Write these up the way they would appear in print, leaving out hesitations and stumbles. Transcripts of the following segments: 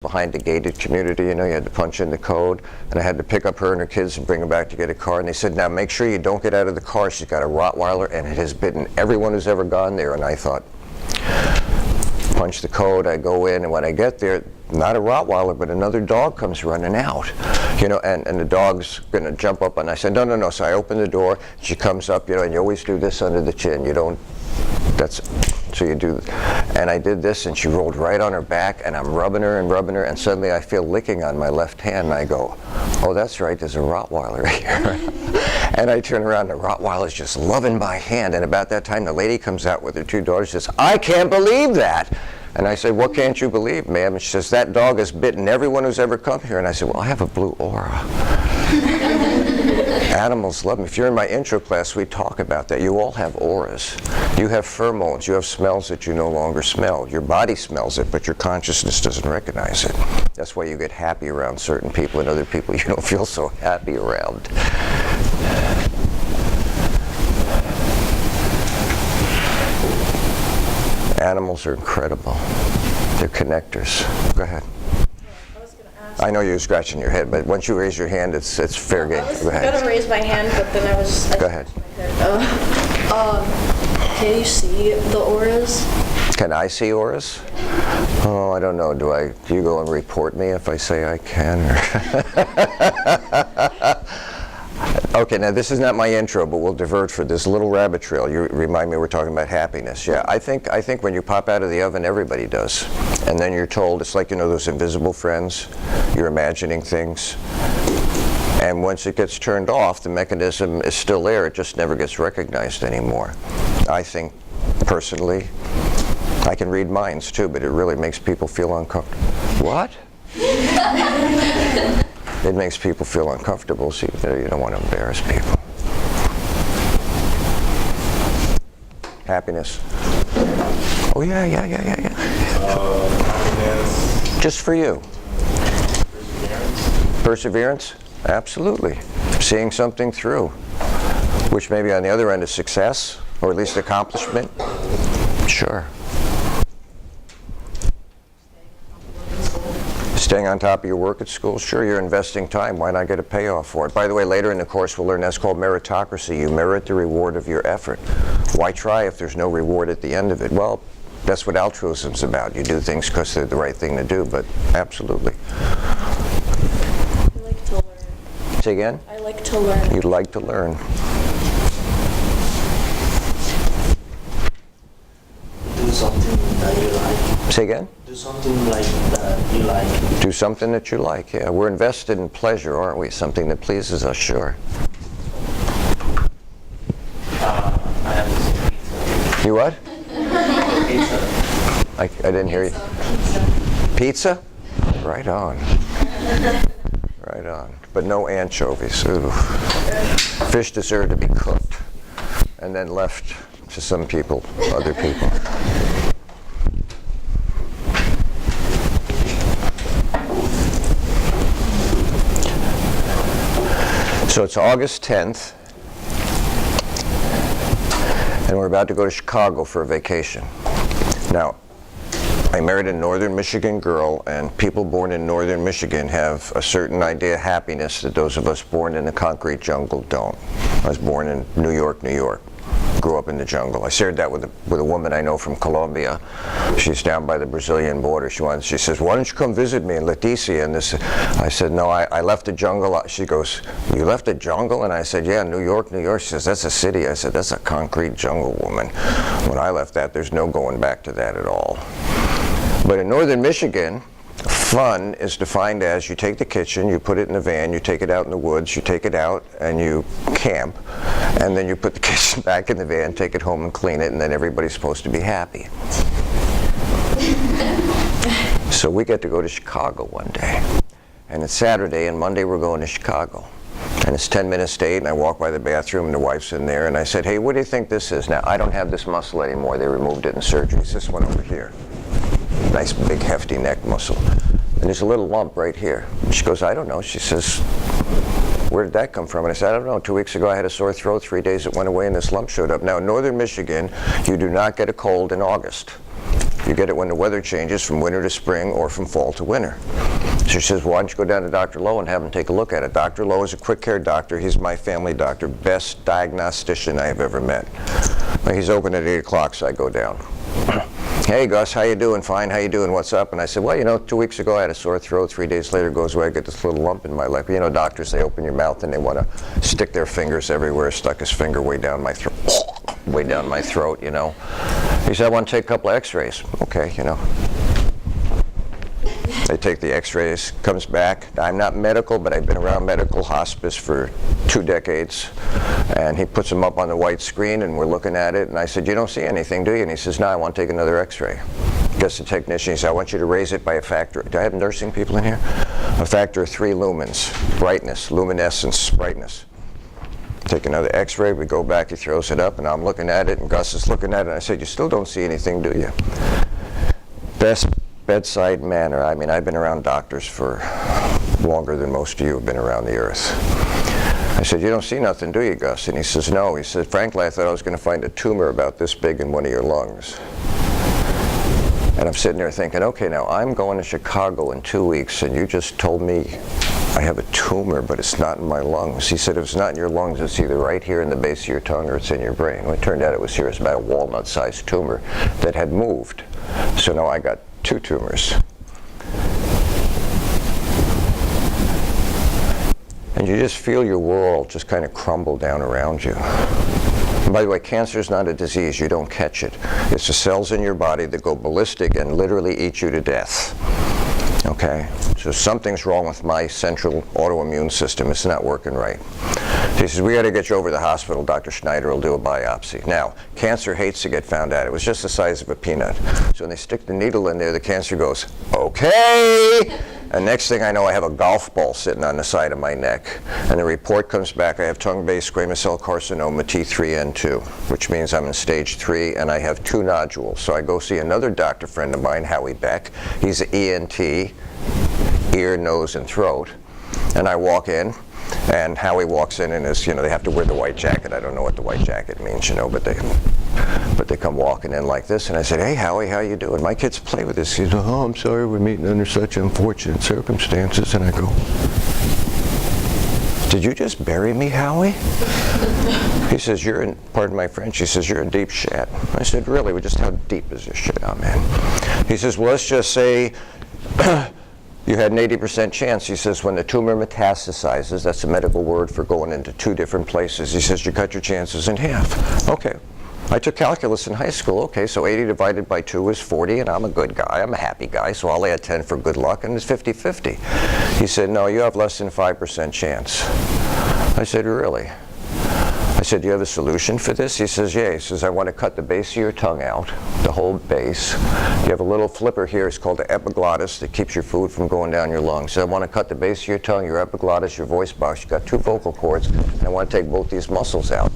behind a gated community, you had to punch in the code, and I had to pick up her and her kids and bring them back to get a car, and they said, now make sure you don't get out of the car, she's got a Rottweiler and it has bitten everyone who's ever gone there. And I thought, punch the code, I go in, and when I get there, not a Rottweiler, but another dog comes running out, and the dog's gonna jump up, and I said, no, so I open the door, she comes up, and you always do this under the chin, so you do, and I did this, and she rolled right on her back, and I'm rubbing her, and suddenly I feel licking on my left hand, and I go, oh, that's right, there's a Rottweiler here. And I turn around, and the Rottweiler's just loving my hand, and about that time, the lady comes out with her two daughters, says, I can't believe that. And I said, what can't you believe, ma'am? And she says, that dog has bitten everyone who's ever come here. And I said, well, I have a blue aura. Animals love me. If you're in my intro class, we talk about that. You all have auras. You have pheromones. You have smells that you no longer smell. Your body smells it, but your consciousness doesn't recognize it. That's why you get happy around certain people and other people you don't feel so happy around. Animals are incredible. They're connectors. Go ahead. I was going to ask. I know you're scratching your head, but once you raise your hand, it's fair game. Go ahead. I was going to raise my hand, but then I was. Go ahead. Can you see the auras? Can I see auras? Oh, I don't know. Do you go and report me if I say I can? Okay, now this is not my intro, but we'll divert for this little rabbit trail. You remind me we're talking about happiness. Yeah, I think when you pop out of the oven, everybody does. And then you're told, it's like, those invisible friends, you're imagining things. And once it gets turned off, the mechanism is still there, it just never gets recognized anymore. I think, personally, I can read minds too, but it really makes people feel uncomfortable. What? It makes people feel uncomfortable, so you don't want to embarrass people. Happiness. Oh, yeah. Happiness. Just for you. Perseverance. Perseverance? Absolutely. Seeing something through, which maybe on the other end is success, or at least accomplishment. Sure. Staying on top of your work at school? Sure, you're investing time. Why not get a payoff for it? By the way, later in the course we'll learn that's called meritocracy. You merit the reward of your effort. Why try if there's no reward at the end of it? Well, that's what altruism's about. You do things because they're the right thing to do, but absolutely. I like to learn. Say again? I like to learn. You'd like to learn. Do something that you like. Say again? Do something like that you like. Do something that you like, yeah. We're invested in pleasure, aren't we? Something that pleases us, sure. I have to say pizza. You what? Pizza. I didn't hear you. Pizza? Right on. Right on. But no anchovies. Ooh. Fish deserve to be cooked and then left to some people, other people. So it's August 10th, and we're about to go to Chicago for a vacation. Now, I married a northern Michigan girl, and people born in northern Michigan have a certain idea of happiness that those of us born in the concrete jungle don't. I was born in New York. Grew up in the jungle. I shared that with a woman I know from Colombia. She's down by the Brazilian border. She says, why don't you come visit me in Leticia? And I said, no, I left the jungle. She goes, you left the jungle? And I said, yeah, New York. She says, that's a city. I said, that's a concrete jungle, woman. When I left that, there's no going back to that at all. But in northern Michigan, fun is defined as you take the kitchen, you put it in the van, you take it out in the woods, you take it out and you camp, and then you put the kitchen back in the van, take it home and clean it, and then everybody's supposed to be happy. So we get to go to Chicago one day, and it's Saturday, and Monday we're going to Chicago. And it's 10 minutes to 8, and I walk by the bathroom, and the wife's in there, and I said, hey, what do you think this is? Now, I don't have this muscle anymore. They removed it in surgery. It's this one over here. Nice, big, hefty neck muscle. And there's a little lump right here. She goes, I don't know. She says, where did that come from? And I said, I don't know. 2 weeks ago I had a sore throat. 3 days it went away and this lump showed up. Now in northern Michigan, you do not get a cold in August. You get it when the weather changes from winter to spring or from fall to winter. So she says, why don't you go down to Dr. Lowe and have him take a look at it. Dr. Lowe is a quick care doctor. He's my family doctor, best diagnostician I have ever met. He's open at 8 o'clock, so I go down. Hey Gus, how you doing? Fine, how you doing? What's up? And I said, well, you know, 2 weeks ago I had a sore throat. 3 days later it goes away. I get this little lump in my lip. You know, doctors, they open your mouth and they want to stick their fingers everywhere. Stuck his finger way down my throat, you know. He said, I want to take a couple of x-rays. Okay, you know. They take the x-rays, comes back. I'm not medical, but I've been around medical hospice for 2 decades. And he puts them up on the white screen and we're looking at it. And I said, you don't see anything, do you? And he says, no, I want to take another x-ray. Gets the technician, he said, I want you to raise it by a factor. Do I have nursing people in here? A factor of 3 lumens, brightness, luminescence, brightness. Take another x-ray, we go back, he throws it up, and I'm looking at it, and Gus is looking at it, and I said, you still don't see anything, do you? Best bedside manner. I mean, I've been around doctors for longer than most of you have been around the earth. I said, you don't see nothing, do you, Gus? And he says, no. He said, frankly, I thought I was going to find a tumor about this big in one of your lungs. And I'm sitting there thinking, okay, now I'm going to Chicago in 2 weeks, and you just told me I have a tumor, but it's not in my lungs. He said, if it's not in your lungs, it's either right here in the base of your tongue or it's in your brain. Well, it turned out it was here. It was about a walnut-sized tumor that had moved. So now I got 2 tumors. And you just feel your world just kind of crumble down around you. And by the way, cancer is not a disease. You don't catch it. It's the cells in your body that go ballistic and literally eat you to death. Okay? So something's wrong with my central autoimmune system. It's not working right. He says, we got to get you over to the hospital. Dr. Schneider will do a biopsy. Now, cancer hates to get found out. It was just the size of a peanut. So when they stick the needle in there, the cancer goes, okay. And next thing I know, I have a golf ball sitting on the side of my neck. And the report comes back, I have tongue-based squamous cell carcinoma T3N2, which means I'm in stage 3, and I have 2 nodules. So I go see another doctor friend of mine, Howie Beck. He's an ENT, ear, nose, and throat. And I walk in, and Howie walks in and is, you know, they have to wear the white jacket. I don't know what the white jacket means, you know, but they come walking in like this, and I said, hey, Howie, how you doing? My kids play with this. He said, oh, I'm sorry, we're meeting under such unfortunate circumstances. And I go, did you just bury me, Howie? He says, you're in, pardon my French, he says, you're in deep shit. I said, really? Well, just how deep is this shit? Oh, man. He says, well, let's just say you had an 80% chance. He says, when the tumor metastasizes, that's a medical word for going into 2 different places. He says, you cut your chances in half. Okay. I took calculus in high school. Okay, so 80 divided by 2 is 40, and I'm a good guy. I'm a happy guy, so I'll add 10 for good luck, and it's 50-50. He said, no, you have less than 5% chance. I said, really? I said, do you have a solution for this? He says, yeah. He says, I want to cut the base of your tongue out, the whole base. You have a little flipper here. It's called the epiglottis that keeps your food from going down your lungs. So I want to cut the base of your tongue, your epiglottis, your voice box. You've got 2 vocal cords, and I want to take both these muscles out.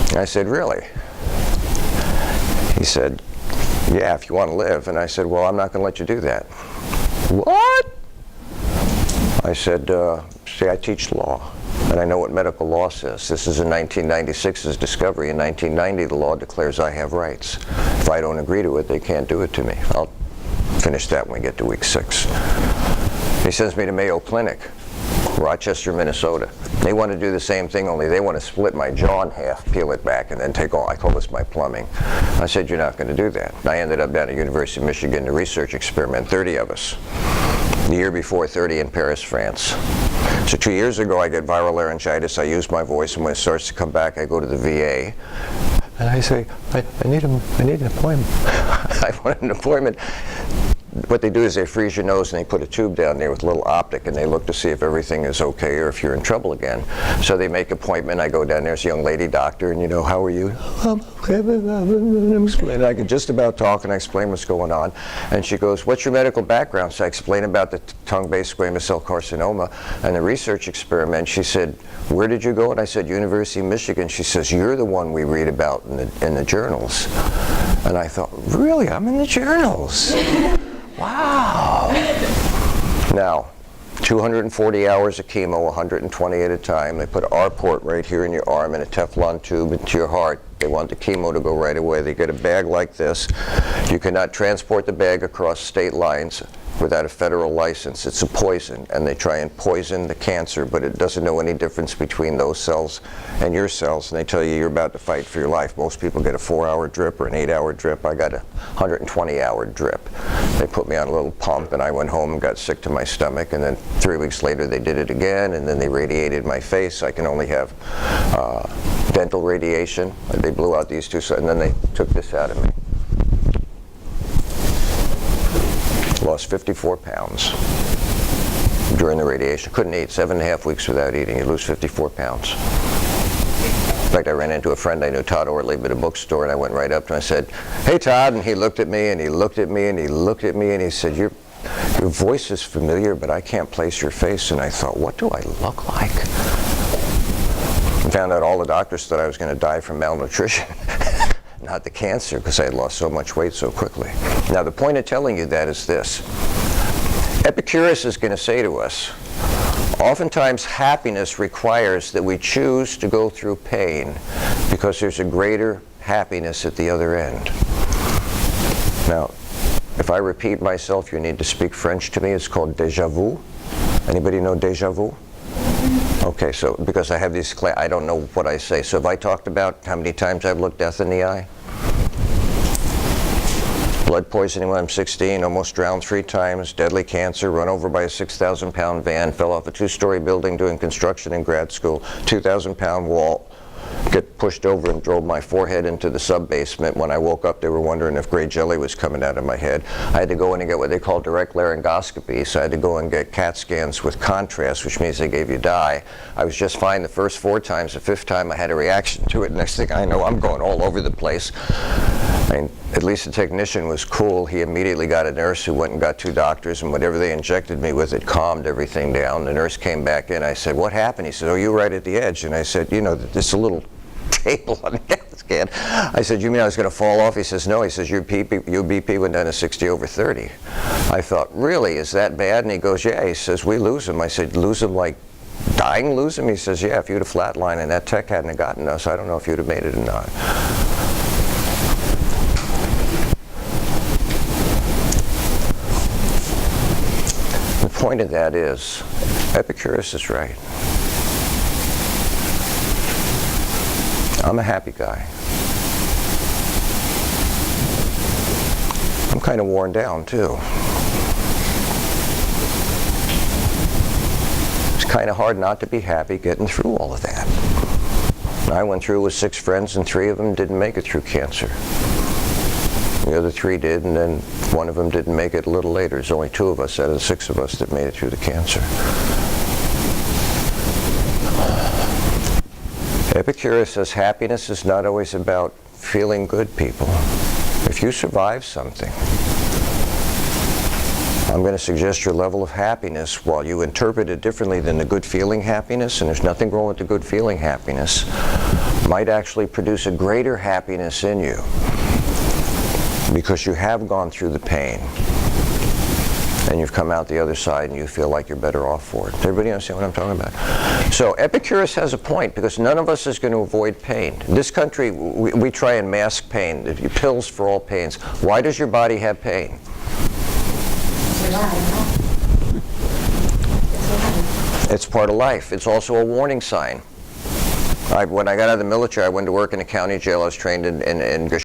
And I said, really? He said, yeah, if you want to live. And I said, well, I'm not going to let you do that. What? I said, see, I teach law, and I know what medical law says. This is in 1996's discovery. In 1990, the law declares I have rights. If I don't agree to it, they can't do it to me. I'll finish that when we get to week 6. He sends me to Mayo Clinic, Rochester, Minnesota. They want to do the same thing, only they want to split my jaw in half, peel it back, and then take all. I call this my plumbing. I said, you're not going to do that. And I ended up down at University of Michigan, the research experiment, 30 of us. The year before, 30 in Paris, France. So 2 years ago, I get viral laryngitis. I use my voice, and when it starts to come back, I go to the VA. And I say, I need an appointment. I want an appointment. What they do is they freeze your nose and they put a tube down there with a little optic, and they look to see if everything is okay or if you're in trouble again. So they make an appointment. I go down there, it's a young lady doctor, and you know, how are you? And I can just about talk, and I explain what's going on. And she goes, what's your medical background? So I explain about the tongue-based squamous cell carcinoma and the research experiment. She said, where did you go? And I said, University of Michigan. She says, you're the one we read about in the journals. And I thought, really? I'm in the journals? Wow. Now, 240 hours of chemo, 120 at a time. They put an R port right here in your arm and a Teflon tube into your heart. They want the chemo to go right away. They get a bag like this. You cannot transport the bag across state lines without a federal license. It's a poison, and they try and poison the cancer, but it doesn't know any difference between those cells and your cells, and they tell you you're about to fight for your life. Most people get a 4-hour drip or an 8-hour drip. I got a 120-hour drip. They put me on a little pump, and I went home and got sick to my stomach, and then 3 weeks later they did it again, and then they radiated my face. I can only have dental radiation. They blew out these two, and then they took this out of me. Lost 54 pounds during the radiation. Couldn't eat. 7.5 weeks without eating. You lose 54 pounds. In fact, I ran into a friend I knew, Todd Ortley, at a bookstore, and I went right up to him and I said, "Hey, Todd," and he looked at me, and he looked at me, and he looked at me, and he said, Your voice is familiar, but I can't place your face." And I thought, what do I look like? I found out all the doctors thought I was going to die from malnutrition. Not the cancer, because I had lost so much weight so quickly. Now, the point of telling you that is this. Epicurus is going to say to us, oftentimes happiness requires that we choose to go through pain because there's a greater happiness at the other end. Now, if I repeat myself, you need to speak French to me. It's called déjà vu. Anybody know déjà vu? Okay, so because I have these, I don't know what I say. So have I talked about how many times I've looked death in the eye? Blood poisoning when I'm 16, almost drowned 3 times, deadly cancer, run over by a 6,000-pound van, fell off a 2-story building doing construction in grad school, 2,000-pound wall, get pushed over and drove my forehead into the sub-basement. When I woke up, they were wondering if gray jelly was coming out of my head. I had to go in and get what they call direct laryngoscopy, so I had to go and get CAT scans with contrast, which means they gave you dye. I was just fine the first 4 times. The 5th time, I had a reaction to it. Next thing I know, I'm going all over the place. I mean, at least the technician was cool. He immediately got a nurse who went and got 2 doctors, and whatever they injected me with, it calmed everything down. The nurse came back in. I said, "What happened?" He said, "Oh, you're right at the edge." And I said, "You know, there's a little table on the CAT scan." I said, "You mean I was going to fall off?" He says, "No." He says, your BP went down to 60/30. I thought, "Really? Is that bad?" And he goes, "Yeah." He says, "We lose him." I said, "Lose him like dying lose him?" He says, "Yeah, if you'd have flatlined and that tech hadn't have gotten us, I don't know if you'd have made it or not." The point of that is, Epicurus is right. I'm a happy guy. I'm kind of worn down, too. It's kind of hard not to be happy getting through all of that. I went through with 6 friends, and 3 of them didn't make it through cancer. The other 3 did, and then 1 of them didn't make it a little later. There's only 2 of us out of the 6 of us that made it through the cancer. Epicurus says happiness is not always about feeling good, people. If you survive something, I'm going to suggest your level of happiness, while you interpret it differently than the good feeling happiness, and there's nothing wrong with the good feeling happiness, might actually produce a greater happiness in you because you have gone through the pain and you've come out the other side and you feel like you're better off for it. Does everybody understand what I'm talking about? So Epicurus has a point, because none of us is going to avoid pain. In this country, we try and mask pain. Pills for all pains. Why does your body have pain? It's part of life. It's also a warning sign. When I got out of the military, I went to work in a county jail. I was trained in